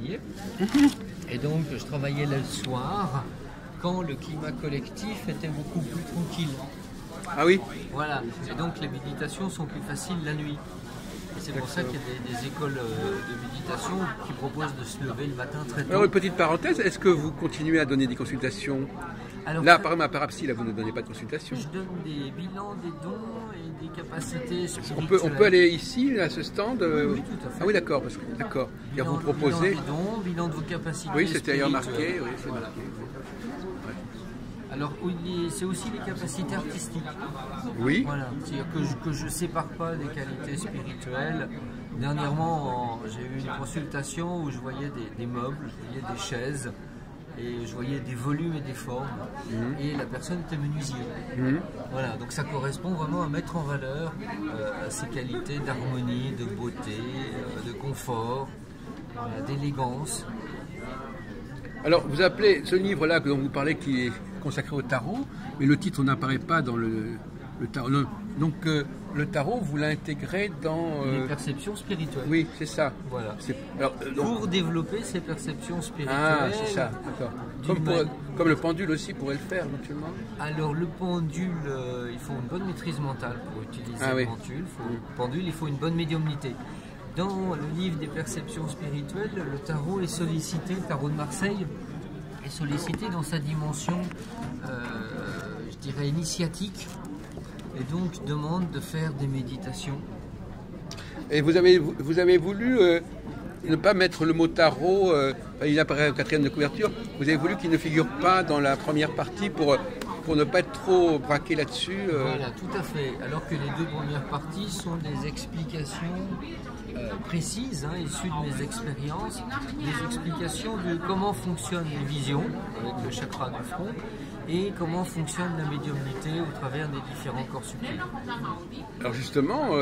travailler. Et donc, je travaillais le soir, quand le climat collectif était beaucoup plus tranquille. Ah oui? Voilà. Et donc, les méditations sont plus faciles la nuit. Et c'est pour ça qu'il y a des écoles de méditation qui proposent de se lever le matin très tôt. Alors, une petite parenthèse, est-ce que vous continuez à donner des consultations? Alors, là, par exemple, à Parapsy, là, vous ne donnez pas de consultation. je donne des bilans des dons et des capacités spirituelles. On peut aller ici, à ce stand Oui, tout à fait. Ah oui, d'accord, d'accord. Et vous proposez... Bilan des dons, bilan de vos capacités. Oui, c'était ailleurs spirituelles. marqué. Oui, c'est Voilà. marqué. Alors, c'est aussi les capacités artistiques. Oui. Voilà. C'est-à-dire que je ne sépare pas des qualités spirituelles. Dernièrement, j'ai eu une consultation où je voyais des meubles, je voyais des chaises, et je voyais des volumes et des formes. Et la personne était menuisier. Voilà, donc ça correspond vraiment à mettre en valeur ces qualités d'harmonie, de beauté, de confort, d'élégance. Alors, vous appelez ce livre-là dont vous parlez qui est consacré au tarot, mais le titre n'apparaît pas dans le tarot. Donc, le tarot, vous l'intégrez dans... Les perceptions spirituelles. Oui, c'est ça. Voilà. Alors, Pour développer ces perceptions spirituelles. Ah, c'est ça, d'accord. Comme le pendule aussi pourrait le faire, éventuellement. Alors, le pendule, il faut une bonne maîtrise mentale pour utiliser le pendule. Il faut une bonne médiumnité. Dans le livre des perceptions spirituelles, le tarot est sollicité, le tarot de Marseille est sollicité dans sa dimension, je dirais, initiatique, et donc demande de faire des méditations. Et vous avez voulu ne pas mettre le mot tarot, il apparaît au 4e de couverture, vous avez voulu qu'il ne figure pas dans la première partie pour ne pas être trop braqué là-dessus. Voilà, tout à fait. Alors que les deux premières parties sont des explications précises, issues de mes expériences, des explications de comment fonctionnent les visions avec le chakra du front et comment fonctionne la médiumnité au travers des différents corps subtils. Alors justement,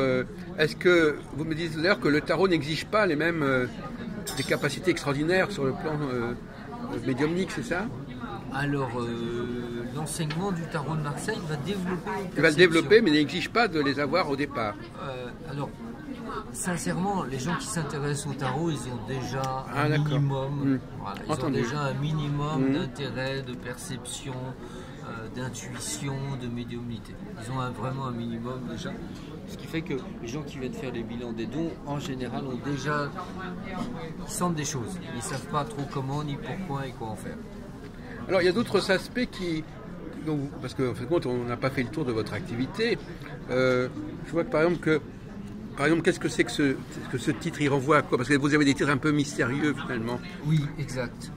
est-ce que vous me dites tout à l'heure que le tarot n'exige pas les mêmes des capacités extraordinaires sur le plan médiumnique, c'est ça? Alors, l'enseignement du tarot de Marseille va développer... Il va le développer, mais n'exige pas de les avoir au départ. Alors, sincèrement, les gens qui s'intéressent au tarot, ils ont déjà un minimum, d'intérêt, de perception, d'intuition, de médiumnité. Ils ont vraiment un minimum déjà. Ce qui fait que les gens qui viennent faire les bilans des dons, en général, ils sentent des choses. Ils ne savent pas trop comment, ni pourquoi et quoi en faire. Alors, il y a d'autres aspects parce qu'en fin de compte, on n'a pas fait le tour de votre activité. Je vois que, par exemple, qu'est-ce que c'est que ce titre, il renvoie à quoi? Parce que vous avez des titres un peu mystérieux, finalement. Oui, exact.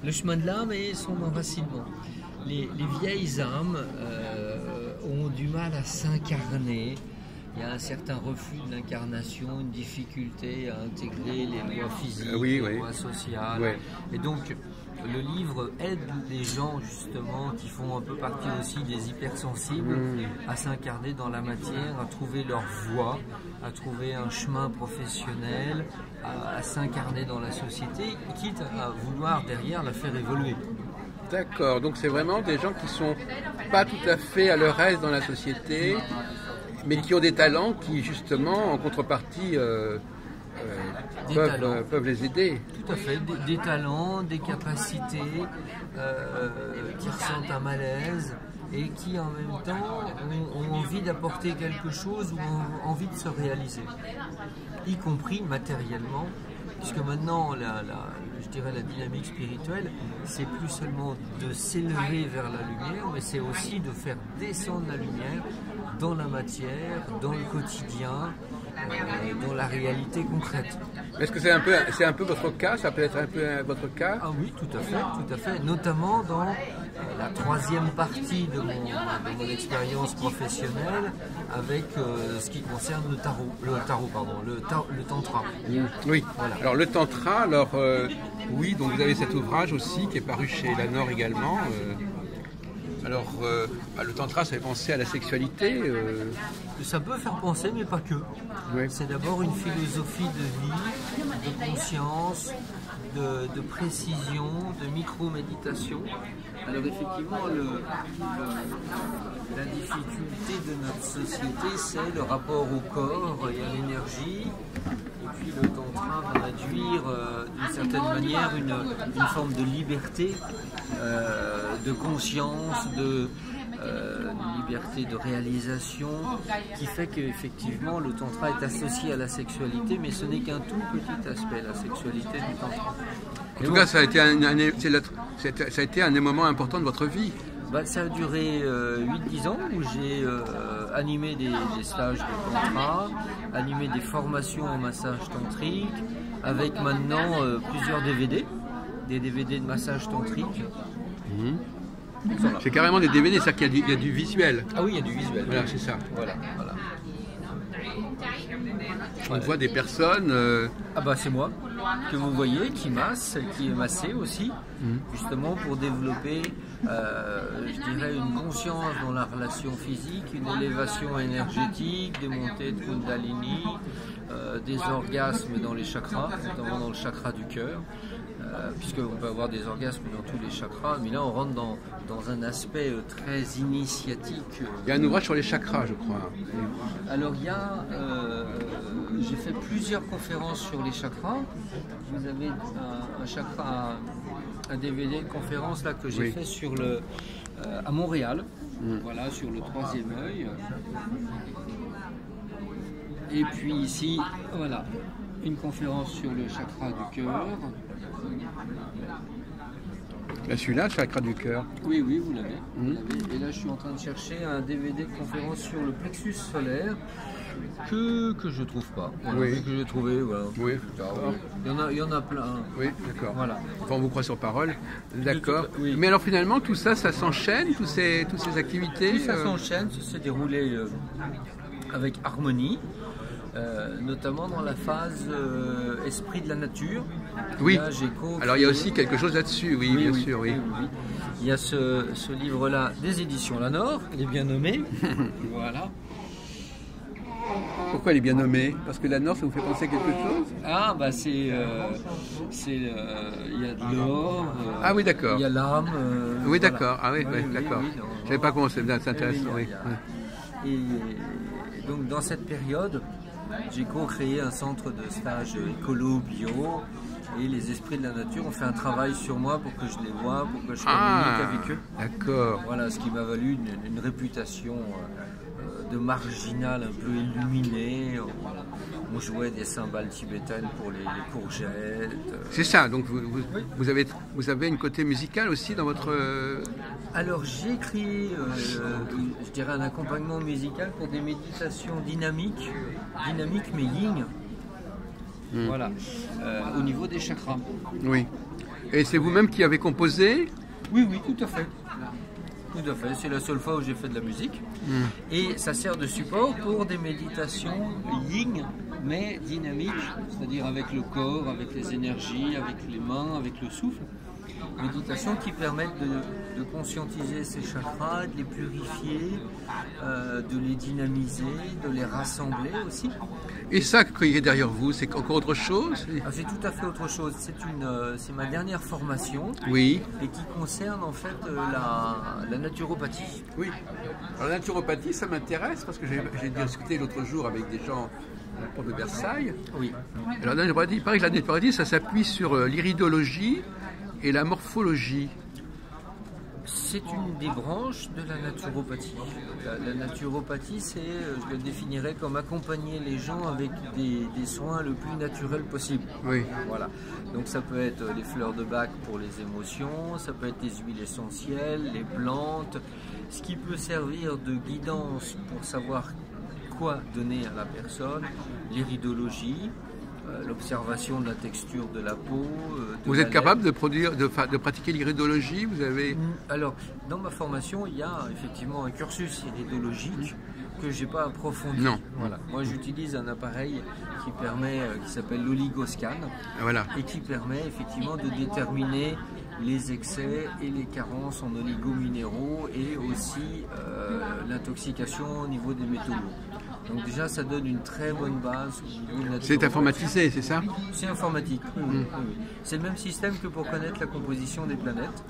Le chemin de l'âme et son enracinement. Les vieilles âmes ont du mal à s'incarner. Il y a un certain refus de l'incarnation, une difficulté à intégrer les lois physiques, les lois sociales. Ouais. Et donc, le livre aide les gens, justement, qui font un peu partie aussi des hypersensibles, à s'incarner dans la matière, à trouver leur voie, à trouver un chemin professionnel, à s'incarner dans la société, quitte à vouloir derrière la faire évoluer. D'accord, donc c'est vraiment des gens qui sont pas tout à fait à leur aise dans la société, mais qui ont des talents qui, justement, en contrepartie, peuvent les aider. Tout à fait, des talents, des capacités qui ressentent un malaise et qui, en même temps, ont envie d'apporter quelque chose ou ont envie de se réaliser, y compris matériellement. Puisque maintenant, je dirais la dynamique spirituelle, c'est plus seulement de s'élever vers la lumière, mais c'est aussi de faire descendre la lumière dans la matière, dans le quotidien, dans la réalité concrète. Est-ce que c'est un peu votre cas? Ça peut être un peu votre cas? Ah oui, tout à fait. Notamment dans la troisième partie de mon expérience professionnelle avec ce qui concerne le tantra. Oui. Voilà. Alors le tantra, oui, donc vous avez cet ouvrage aussi qui est paru chez Lanor également. le tantra, ça fait penser à la sexualité. Ça peut faire penser, mais pas que. Oui. C'est d'abord une philosophie de vie, de conscience, de précision, de micro-méditation. Alors effectivement, la difficulté de notre société, c'est le rapport au corps et à l'énergie. Et puis le tantra va induire d'une certaine manière une forme de liberté, de conscience, de liberté de réalisation, qui fait qu'effectivement le tantra est associé à la sexualité, mais ce n'est qu'un tout petit aspect, la sexualité du tantra. En tout cas, ça a été ça a été un des moments importants de votre vie. Ça a duré 8-10 ans où j'ai animé des stages de tantra, animé des formations en massage tantrique, avec maintenant plusieurs DVD, des DVD de massage tantrique. C'est carrément des DVD, c'est-à-dire qu'il y a du visuel. Ah oui, il y a du visuel. Voilà, c'est ça. Voilà. On voit des personnes... c'est moi que vous voyez, qui masse, qui est massé aussi, justement pour développer, je dirais, une conscience dans la relation physique, une élévation énergétique, des montées de Kundalini, des orgasmes dans les chakras, notamment dans le chakra du cœur. Puisqu'on peut avoir des orgasmes dans tous les chakras, mais là on rentre dans un aspect très initiatique. Il y a un ouvrage sur les chakras, je crois. Alors il y a, j'ai fait plusieurs conférences sur les chakras. Vous avez un chakra, un DVD de conférence là que j'ai fait sur à Montréal, voilà, sur le troisième œil. Et puis ici, voilà, une conférence sur le chakra du cœur. Là, celui-là, chakra du cœur. Oui, vous l'avez. Et là, je suis en train de chercher un DVD de conférence sur le plexus solaire que je trouve pas. Voilà, que j'ai trouvé. Voilà. Oui. Il y en a plein. Oui, d'accord. Voilà. Enfin, on vous croit sur parole. D'accord. Oui. Mais alors, finalement, tout ça, ça s'enchaîne, toutes ces activités. Tout ça s'enchaîne, ça s'est déroulé avec harmonie. Notamment dans la phase esprit de la nature. Oui. Là, alors il y a aussi quelque chose là-dessus, oui, bien sûr. Oui. Il y a ce livre-là des éditions Lanor, il est bien nommé. Voilà. Pourquoi il est bien nommé? Parce que Lanor, ça vous fait penser à quelque chose? Ah, il y a de l'or. Ah oui, d'accord. Il y a l'âme. Oui, d'accord. Ah oui, d'accord. Oui, je ne savais pas comment c'est intéressant. Oui. Et donc dans cette période, j'ai co-créé un centre de stage écolo-bio et les esprits de la nature ont fait un travail sur moi pour que je les voie, pour que je communique avec eux. D'accord. Voilà, ce qui m'a valu une réputation de marginal un peu illuminé. On jouait des cymbales tibétaines pour les courgettes. C'est ça, donc vous avez une côté musical aussi dans votre... Alors j'ai créé, je dirais, un accompagnement musical pour des méditations dynamiques mais yin, voilà, au niveau des chakras. Oui. Et c'est vous-même qui avez composé? Oui, tout à fait. Tout à fait, c'est la seule fois où j'ai fait de la musique. Et ça sert de support pour des méditations yin, mais dynamiques, c'est-à-dire avec le corps, avec les énergies, avec les mains, avec le souffle. Méditations qui permettent de conscientiser ces chakras, de les purifier, de les dynamiser, de les rassembler aussi. Et ça qui est derrière vous, c'est encore autre chose? C'est tout à fait autre chose. C'est ma dernière formation. Oui. Et qui concerne en fait la naturopathie. Oui. Alors la naturopathie, ça m'intéresse parce que j'ai discuté l'autre jour avec des gens à la porte de Versailles. Oui. Alors la naturopathie, il paraît que la naturopathie, ça s'appuie sur l'iridologie et la morphologie. C'est une des branches de la naturopathie. La naturopathie, je le définirais comme accompagner les gens avec des soins le plus naturels possible. Oui. Voilà. Donc ça peut être les fleurs de bac pour les émotions, ça peut être les huiles essentielles, les plantes, ce qui peut servir de guidance pour savoir quoi donner à la personne, l'iridologie, l'observation de la texture de la peau. Vous êtes capable de pratiquer l'iridologie? Vous avez... Alors, dans ma formation, il y a effectivement un cursus iridologique que j'ai pas approfondi. Non. Voilà. Moi, j'utilise un appareil qui s'appelle l'oligoscan, Voilà. et qui permet effectivement de déterminer les excès et les carences en oligominéraux et aussi l'intoxication au niveau des métaux lourds. Donc déjà, ça donne une très bonne base au niveau de la C'est informatisé, c'est ça? C'est informatique, oui. C'est le même système que pour connaître la composition des planètes,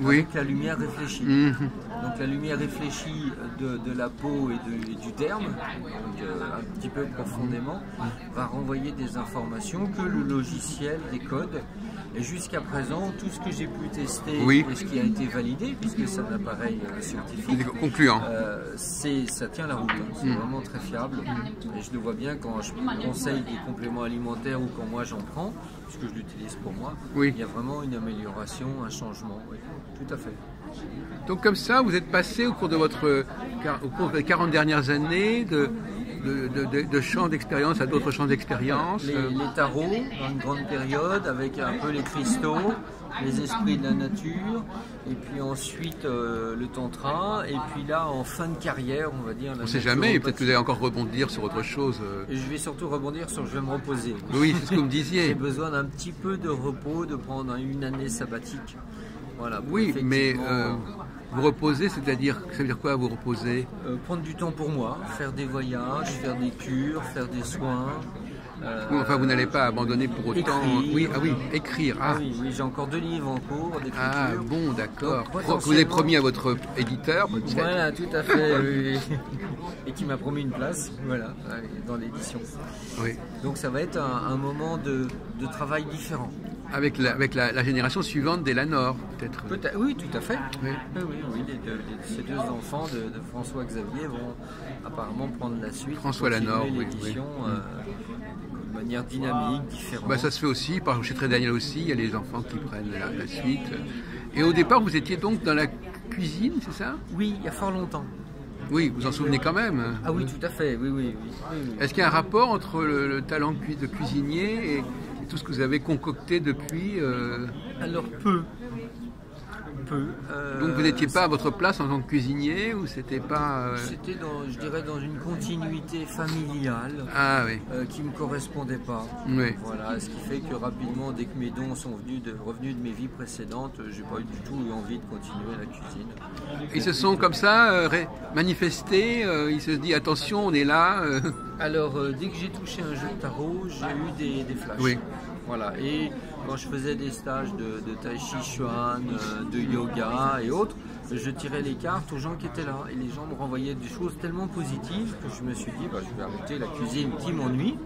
Oui. avec la lumière réfléchie. Donc la lumière réfléchie de la peau et du derme, donc, un petit peu profondément, va renvoyer des informations que le logiciel décode. Et jusqu'à présent, tout ce que j'ai pu tester et ce qui a été validé, puisque c'est un appareil scientifique, concluant. Ça tient la route. C'est vraiment très fiable. Et je le vois bien quand je conseille des compléments alimentaires ou quand moi j'en prends, puisque je l'utilise pour moi. Oui. Il y a vraiment une amélioration, un changement. Oui, tout à fait. Donc comme ça, vous êtes passé au cours des 40 dernières années de champs d'expérience à d'autres champs d'expérience. Les tarots, dans une grande période, avec un peu les cristaux, les esprits de la nature, et puis ensuite le tantra, et puis là, en fin de carrière, on va dire... On ne sait jamais, peut-être que vous allez encore rebondir sur autre chose. Et je vais surtout rebondir sur je vais me reposer. Oui, c'est ce que vous me disiez. J'ai besoin d'un petit peu de repos, de prendre une année sabbatique. Voilà, oui, mais vous reposez, c'est-à-dire, ça veut dire quoi, vous reposez? Prendre du temps pour moi, faire des voyages, faire des cures, faire des soins. Enfin, vous n'allez pas abandonner pour autant... Écrire. Ah. Oui, j'ai encore 2 livres en cours d'écriture. Ah bon, d'accord. Vous avez promis à votre éditeur, peut-être. Voilà, tout à fait. Oui. Et qui m'a promis une place, voilà, dans l'édition. Oui. Donc ça va être un moment de travail différent. Avec la génération suivante d'Elanor, peut-être. Oui, tout à fait. Oui. Ces 2 enfants de François Xavier vont apparemment prendre la suite. François Lanor, l'édition de manière dynamique, différente. Ça se fait aussi, par chez Très Daniel aussi, il y a les enfants qui prennent la suite. Et au départ, vous étiez donc dans la cuisine, c'est ça? Oui, il y a fort longtemps. Oui, vous en souvenez quand même. Ah oui, tout à fait, oui. Est-ce qu'il y a un rapport entre le talent de cuisinier et tout ce que vous avez concocté depuis Alors peu. Donc vous n'étiez pas à votre place en tant que cuisinier ou c'était pas... C'était je dirais dans une continuité familiale qui ne me correspondait pas. Oui. Voilà, ce qui fait que rapidement, dès que mes dons sont revenus de mes vies précédentes, j'ai pas eu du tout envie de continuer la cuisine. Ils se sont comme ça manifestés, ils se disent attention, on est là. Alors dès que j'ai touché un jeu de tarot, j'ai eu des flashs. Oui. Voilà, et quand je faisais des stages de tai chi chuan, de yoga et autres, je tirais les cartes aux gens qui étaient là. Et les gens me renvoyaient des choses tellement positives que je me suis dit, je vais arrêter la cuisine qui m'ennuie.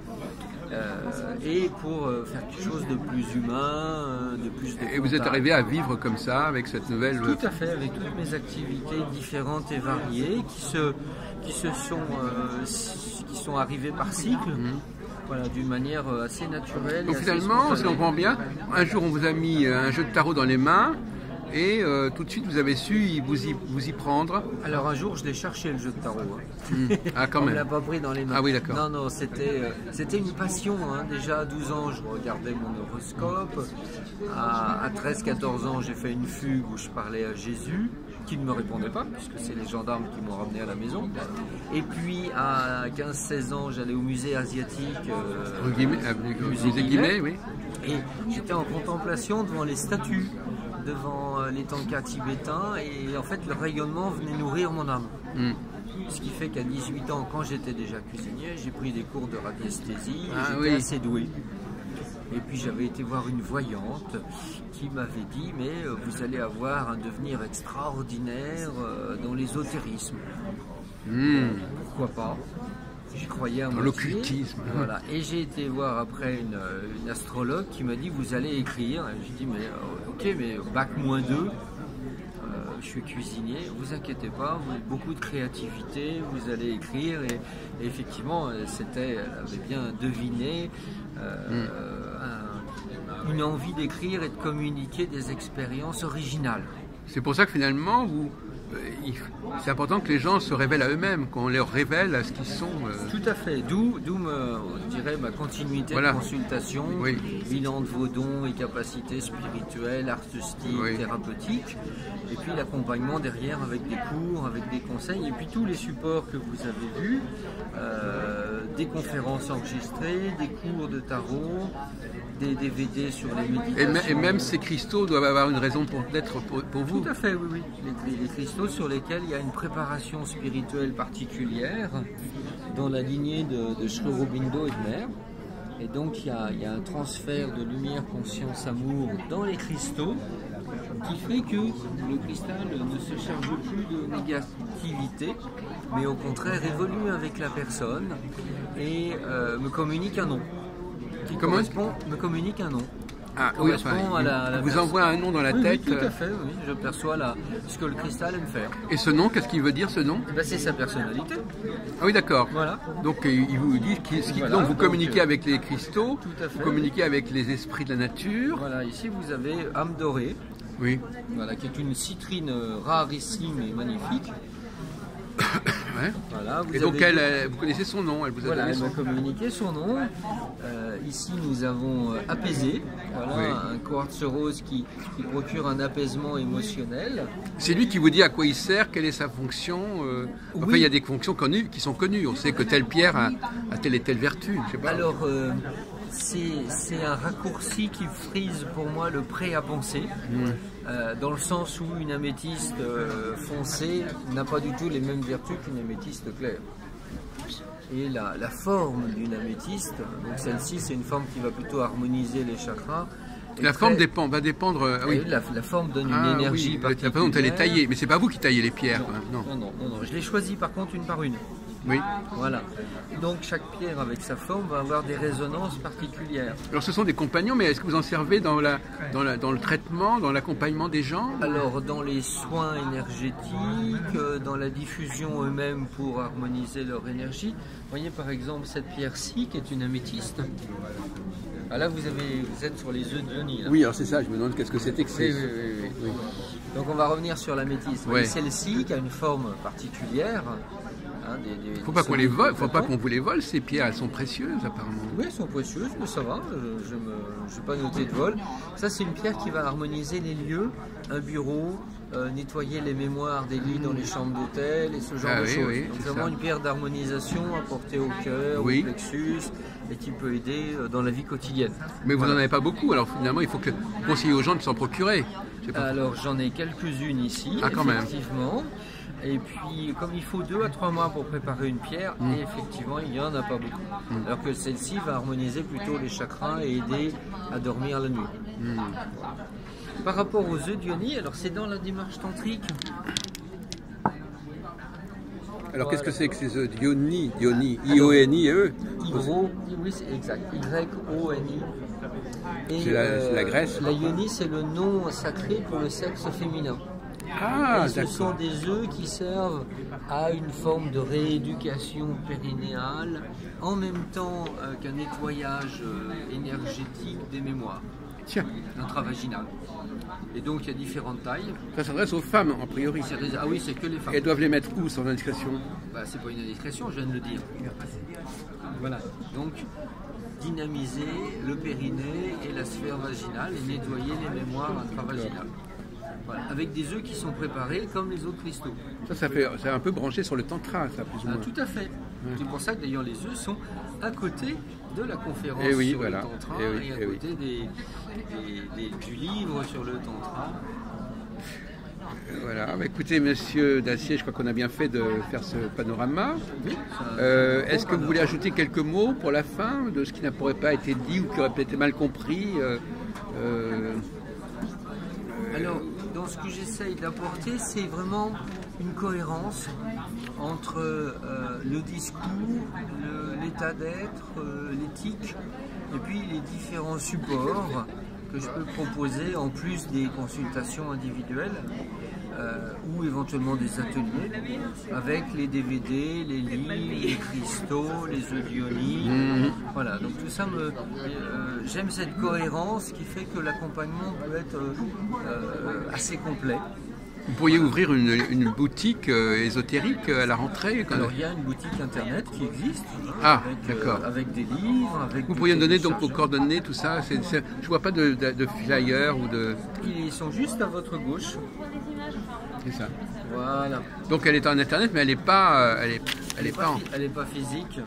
Et pour faire quelque chose de plus humain, de plus de contact. Et vous êtes arrivé à vivre comme ça, avec cette nouvelle... Tout à fait, avec toutes mes activités différentes et variées qui sont arrivées par cycle. Voilà, d'une manière assez naturelle. Donc finalement, si on comprend bien, un jour on vous a mis un jeu de tarot dans les mains et tout de suite vous avez su vous y prendre. Alors un jour je l'ai cherché le jeu de tarot. Ah quand même. On ne l'a pas pris dans les mains. Ah oui d'accord. Non, c'était une passion. Déjà à 12 ans je regardais mon horoscope. À 13-14 ans j'ai fait une fugue où je parlais à Jésus, qui ne me répondait pas, puisque c'est les gendarmes qui m'ont ramené à la maison. Et puis à 15-16 ans, j'allais au musée asiatique, musée Guimet, oui. Et j'étais en contemplation devant les statues, devant les tankas tibétains, et en fait le rayonnement venait nourrir mon âme. Ce qui fait qu'à 18 ans, quand j'étais déjà cuisinier, j'ai pris des cours de radiesthésie, et j'étais assez doué. Et puis j'avais été voir une voyante qui m'avait dit mais vous allez avoir un devenir extraordinaire dans l'ésotérisme. Pourquoi pas? J'y croyais à moitié. L'occultisme. Voilà. Et j'ai été voir après une astrologue qui m'a dit vous allez écrire. J'ai dit mais ok mais bac -2. Je suis cuisinier, vous inquiétez pas, vous avez beaucoup de créativité, vous allez écrire et effectivement elle avait bien deviné une envie d'écrire et de communiquer des expériences originales. C'est pour ça que finalement c'est important que les gens se révèlent à eux-mêmes, qu'on leur révèle à ce qu'ils sont. Tout à fait, d'où je dirais ma continuité de consultation, bilan de vos dons et capacités spirituelles, artistiques, thérapeutiques, et puis l'accompagnement derrière avec des cours, avec des conseils, et puis tous les supports que vous avez vus, des conférences enregistrées, des cours de tarot, des DVD sur les méditations. Et même ces cristaux doivent avoir une raison d'être pour vous. Tout à fait, oui. Les cristaux sur lesquels il y a une préparation spirituelle particulière dans la lignée de Sri Aurobindo et de Mère. Et donc il y a un transfert de lumière, conscience, amour dans les cristaux qui fait que le cristal ne se charge plus de négativité, mais au contraire évolue avec la personne et me communique un nom. Me communique un nom. Ah oui, enfin, il vous envoie un nom dans la tête. Oui, tout à fait, oui. Je perçois ce que le cristal aime faire. Et ce nom, qu'est-ce qu'il veut dire, ce nom? C'est sa personnalité. Ah oui, d'accord. Voilà. Donc il vous dit donc vous communiquez avec les cristaux, vous communiquez avec les esprits de la nature. Voilà, ici vous avez âme dorée. Oui. Voilà, qui est une citrine rarissime et magnifique. Ouais. Voilà, et donc vous connaissez son nom, elle vous a donné elle m'a communiqué son nom. Ici nous avons apaisé, un quartz rose qui procure un apaisement émotionnel. C'est lui qui vous dit à quoi il sert, quelle est sa fonction. Enfin, il y a des fonctions connues, qui sont connues. On sait que telle pierre a telle et telle vertu. Je sais pas. Alors c'est un raccourci qui frise pour moi le prêt à penser. Dans le sens où une améthyste foncée n'a pas du tout les mêmes vertus qu'une améthyste claire. Et la forme d'une améthyste, donc celle-ci c'est une forme qui va plutôt harmoniser les chakras. La forme va dépendre. Oui. La forme donne une énergie particulière. La façon dont elle est taillée, mais c'est pas vous qui taillez les pierres. Non. Je les choisis par contre une par une. Oui. Voilà. Donc chaque pierre avec sa forme va avoir des résonances particulières. Alors ce sont des compagnons, mais est-ce que vous en servez dans le traitement, dans l'accompagnement des gens? Alors dans les soins énergétiques, dans la diffusion eux-mêmes pour harmoniser leur énergie. Vous voyez par exemple cette pierre-ci qui est une améthyste. Ah, là vous êtes sur les œufs de Yoni. Oui, alors c'est ça, je me demande qu'est-ce que c'était que c'est. Oui. Donc on va revenir sur l'améthyste. Celle-ci qui a une forme particulière. Faut pas qu'on les vole, faut pas qu'on vous les vole, ces pierres, elles sont précieuses apparemment. Oui, elles sont précieuses, mais ça va, je n'ai pas noté de vol. Ça c'est une pierre qui va harmoniser les lieux, un bureau, nettoyer les mémoires des lits dans les chambres d'hôtel et ce genre de choses. Oui, donc vraiment une pierre d'harmonisation apportée au cœur, au plexus, et qui peut aider dans la vie quotidienne. Mais vous n'en avez pas beaucoup, alors finalement il faut que vous conseillez aux gens de s'en procurer. Alors j'en ai quelques-unes ici, effectivement. Et puis, comme il faut 2 à 3 mois pour préparer une pierre, et effectivement, il n'y en a pas beaucoup. Alors que celle-ci va harmoniser plutôt les chakras et aider à dormir la nuit. Par rapport aux œufs d'Yoni, alors c'est dans la démarche tantrique. Alors qu'est-ce que c'est que ces œufs d'Yoni, I-O-N-I et eux? Oui, c'est exact. Y-O-N-I. C'est la Grèce. La Yoni, c'est le nom sacré pour le sexe féminin. Ce sont des œufs qui servent à une forme de rééducation périnéale en même temps qu'un nettoyage énergétique des mémoires intravaginales. Et donc il y a différentes tailles. Ça s'adresse aux femmes en priori. Ah oui, c'est que les femmes. Elles doivent les mettre où sans indiscrétion? C'est pas une indiscrétion, je viens de le dire. Voilà, donc dynamiser le périnée et la sphère vaginale et nettoyer les mémoires intravaginales. Voilà, avec des œufs qui sont préparés comme les autres cristaux. C'est un peu branché sur le tantra, ça, plus ou moins. Tout à fait. C'est pour ça que d'ailleurs les œufs sont à côté de la conférence sur le tantra et à côté du livre sur le tantra. Voilà, écoutez, monsieur Dacier, je crois qu'on a bien fait de faire ce panorama. Oui, est-ce que vous voulez ajouter quelques mots pour la fin de ce qui n'aurait pas été dit ou qui aurait peut-être été mal compris Alors, dans ce que j'essaye d'apporter, c'est vraiment une cohérence entre le discours, l'état d'être, l'éthique, et puis les différents supports que je peux proposer en plus des consultations individuelles ou éventuellement des ateliers avec les DVD, les livres, les cristaux, les œufs d'Yoni. Voilà, donc tout ça, j'aime cette cohérence qui fait que l'accompagnement peut être assez complet Vous pourriez ouvrir une boutique ésotérique à la rentrée quand Alors il y a une boutique internet qui existe, Ah, d'accord. avec des livres, avec Vous des pourriez me donner donc vos téléchargements. coordonnées, tout ça. Je ne vois pas de flyer ou de... Ils sont juste à votre gauche. C'est ça. Voilà. Donc elle est en internet, mais elle n'est pas, elle est pas en... Elle n'est pas physique.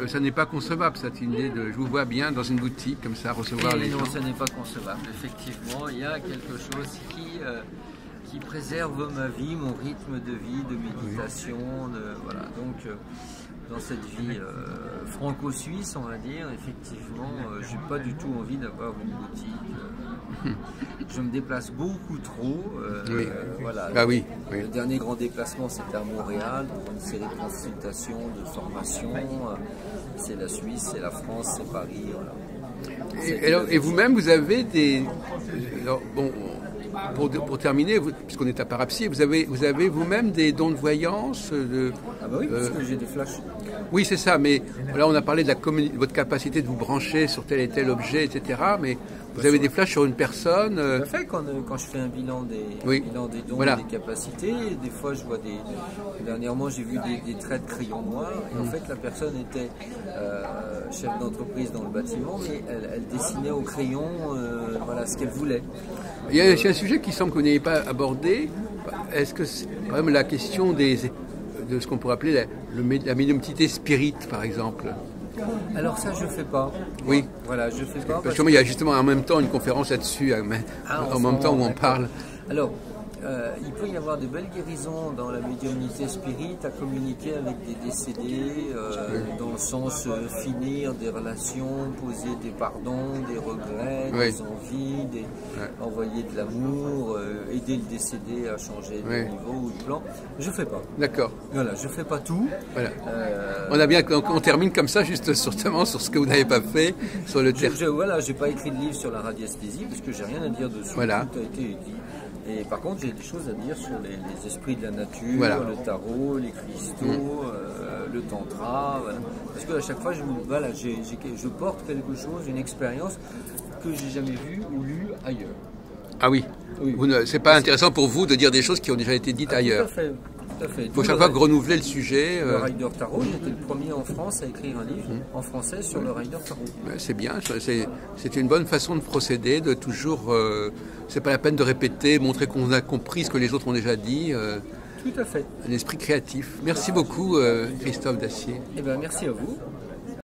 Ça n'est pas concevable, cette idée de... Je vous vois bien dans une boutique, comme ça, recevoir les Et non, gens. ça n'est pas concevable. Effectivement, il y a quelque chose qui préserve ma vie, mon rythme de vie, de méditation. Voilà. Donc, dans cette vie franco-suisse, on va dire, effectivement, j'ai pas du tout envie d'avoir une boutique. Je me déplace beaucoup trop. Oui. Voilà. Ah oui, oui. Le dernier grand déplacement, c'était à Montréal, pour une série de consultations, de formations. C'est la Suisse, c'est la France, c'est Paris. Voilà. Et vous-même, vous avez des... Alors, bon, pour terminer, puisqu'on est à Parapsy, vous avez vous-même des dons de voyance Ah bah oui, parce que j'ai des flashs. Oui, c'est ça, mais là, on a parlé de votre capacité de vous brancher sur tel et tel objet, etc. Mais vous avez des flashs sur une personne Tout à fait, quand je fais un bilan des dons voilà. et des capacités, des fois je vois Dernièrement, j'ai vu des traits de crayon noir, et en fait, la personne était chef d'entreprise dans le bâtiment, mais elle dessinait au crayon voilà, ce qu'elle voulait. Il y a un sujet qui semble que vous n'ayez pas abordé. Est-ce que c'est quand même la question de ce qu'on pourrait appeler la médiumnité spirite, par exemple? Alors ça, je fais pas. Oui. Voilà, je fais pas. Parce qu'il y a justement en même temps une conférence là-dessus, en même temps où on parle. Alors, il peut y avoir de belles guérisons dans la médiumnité spirite à communiquer avec des décédés, dans le sens finir des relations, poser des pardons, des regrets, des envies, envoyer de l'amour, aider le décédé à changer de niveau ou de plan. Je fais pas. D'accord. Voilà, je fais pas tout. Voilà. On termine comme ça, justement sur ce que vous n'avez pas fait, sur le terrain. Voilà, j'ai pas écrit de livre sur la radiesthésie parce que j'ai rien à dire dessus. Voilà. Tout a été dit. Et par contre, j'ai des choses à dire sur les esprits de la nature, voilà. le tarot, les cristaux, le tantra. Voilà. Parce qu'à chaque fois, je porte quelque chose, une expérience que j'ai jamais vue ou lue ailleurs. Ah oui. C'est pas intéressant pour vous de dire des choses qui ont déjà été dites ailleurs. Tout à fait. Tout à fait. Il faut chaque fois renouveler le sujet. Le Rider Tarot, j'étais le premier en France à écrire un livre en français sur le Rider Tarot. C'est bien, c'est une bonne façon de procéder, de toujours... c'est pas la peine de répéter, montrer qu'on a compris ce que les autres ont déjà dit. Tout à fait. Un esprit créatif. Merci beaucoup, Christophe Dacier. Eh bien, merci à vous.